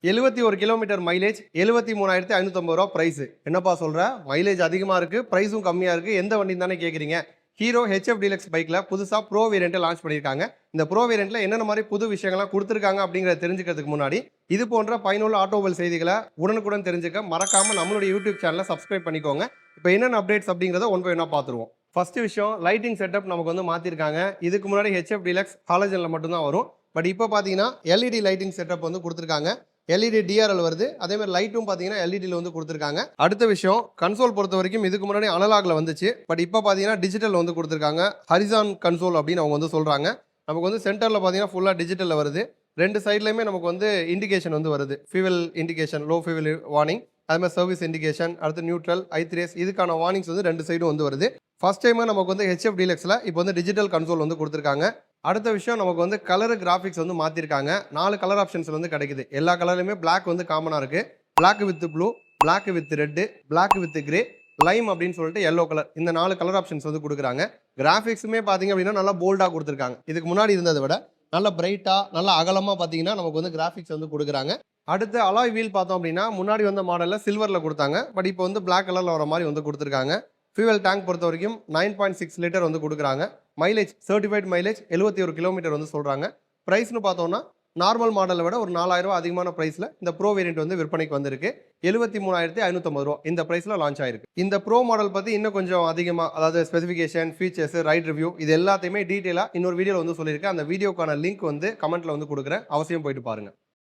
71 kilometre mileage 73,550 ரூபா price. என்னப்பா சொல்ற, மைலேஜ் அதிகமா இருக்கு, பிரைஸும் கம்மியா இருக்கு, எந்த வண்டி தானே கேக்குறீங்க? ஹீரோ HF டீலக்ஸ் பைக்ல புதுசா ப்ரோ வேரியன்ட் லான்ச் பண்ணிருக்காங்க. இந்த ப்ரோ வேரியன்ட்ல என்னென்ன மாதிரி புது விஷயங்கள்லாம் கொடுத்துருக்காங்க அப்படிங்கறத தெரிஞ்சுக்கிறதுக்கு முன்னாடி இது போன்ற பயனுள்ள ஆட்டோமொபைல் செய்திகளை உடனுக்குடன் தெரிஞ்சுக்க மறக்காம நம்மளுடைய யூடியூப் சேனலை சப்ஸ்கிரைப் பண்ணிக்கோங்க. இப்போ என்னென்ன அப்டேட்ஸ் அப்படிங்கறத ஒன் பை ஒன்னா பார்த்துருவோம். ஃபர்ஸ்ட் விஷயம், லைட்டிங் செட்டப் நமக்கு வந்து மாத்திருக்காங்க. இதுக்கு முன்னாடி HF டீலக்ஸ் ஹாலஜன்ல மட்டும் தான் வரும். பட் இப்போ பாத்தீங்கன்னா LED லைட்டிங் செட்டப் வந்து கொடுத்துருக்காங்க. LED DRL வருது. அதே மாதிரி லைட்டும் பார்த்தீங்கன்னா LEDல வந்து கொடுத்துருக்காங்க. அடுத்த விஷயம், கன்சோல் பொறுத்த வரைக்கும் இதுக்கு முன்னாடி அனலாக்ல வந்துச்சு. பட் இப்போ பார்த்தீங்கன்னா டிஜிட்டல் வந்து கொடுத்துருக்காங்க. ஹரிசான் கன்சோல் அப்படின்னு அவங்க வந்து சொல்றாங்க. நமக்கு வந்து சென்டர்ல பார்த்தீங்கன்னா ஃபுல்லாக டிஜிட்டலில் வருது. ரெண்டு சைட்லையுமே நமக்கு வந்து இண்டிகேஷன் வந்து வருது. Fuel indication, low fuel warning, அது மாதிரி சர்வீஸ் இண்டிகேஷன், அடுத்து நியூட்ரல், I3S இதுக்கான வார்னிங்ஸ் வந்து ரெண்டு சைடும் வந்து வருது. ஃபர்ஸ்ட் டைம் நமக்கு வந்து HF டீலக்ஸில் இப்போ வந்து டிஜிட்டல் கன்சோல் வந்து கொடுத்துருக்காங்க. அடுத்த விஷயம், நமக்கு வந்து கலர் கிராஃபிக்ஸ் வந்து மாற்றிருக்காங்க. 4 கலர் ஆப்ஷன்ஸ் வந்து கிடைக்குது. எல்லா கலர்லையுமே பிளாக் வந்து காமனாக இருக்கு. Black with blue, black with red, black with grey, lime அப்படின்னு சொல்லிட்டு எல்லோ கலர், இந்த 4 கலர் ஆப்ஷன்ஸ் வந்து கொடுக்குறாங்க. கிராஃபிக்ஸுமே பார்த்தீங்க அப்படின்னா நல்லா போல்டாக கொடுத்துருக்காங்க. இதுக்கு முன்னாடி இருந்ததை விட நல்ல பிரைட்டாக நல்லா அகலமாக பார்த்தீங்கன்னா நமக்கு வந்து கிராஃபிக்ஸ் வந்து கொடுக்குறாங்க. அடுத்து அலாய் வீல் பார்த்தோம் அப்படின்னா முன்னாடி வந்த மாடலில் சில்வரில் கொடுத்தாங்க. பட் இப்போ வந்து பிளாக் கலரில் வர மாதிரி வந்து கொடுத்துருக்காங்க. ஃபியூவல் டேங்க் பொறுத்த வரைக்கும் 9.6 லிட்டர் வந்து கொடுக்குறாங்க. மைலேஜ் சர்டிஃபைட் மைலேஜ் 71 கிலோமீட்டர் வந்து சொல்கிறாங்க. ப்ரைஸ்னு பார்த்தோம்னா நார்மல் மாடலை விட ஒரு 4,000 ரூபா அதிகமான ப்ரைஸில் இந்த ப்ரோ வேரியன்ட் வந்து விற்பனைக்கு வந்திருக்கு. 73,550 ரூபா இந்த ப்ரைஸில் லான்ச் ஆயிருக்கு. இந்த ப்ரோ மாடல் பற்றி இன்னும் கொஞ்சம் அதிகமாக, அதாவது ஸ்பெசிஃபிகேஷன், ஃபீச்சர்ஸ், ரைட் ரிவ்யூ, இது எல்லாத்தையுமே டீட்டெயிலாக இன்னொரு வீடியோவில் வந்து சொல்லியிருக்கேன். அந்த வீடியோக்கான லிங்க் வந்து கமெண்ட்டில் வந்து கொடுக்குறேன், அவசியம் போயிட்டு பாருங்கள்.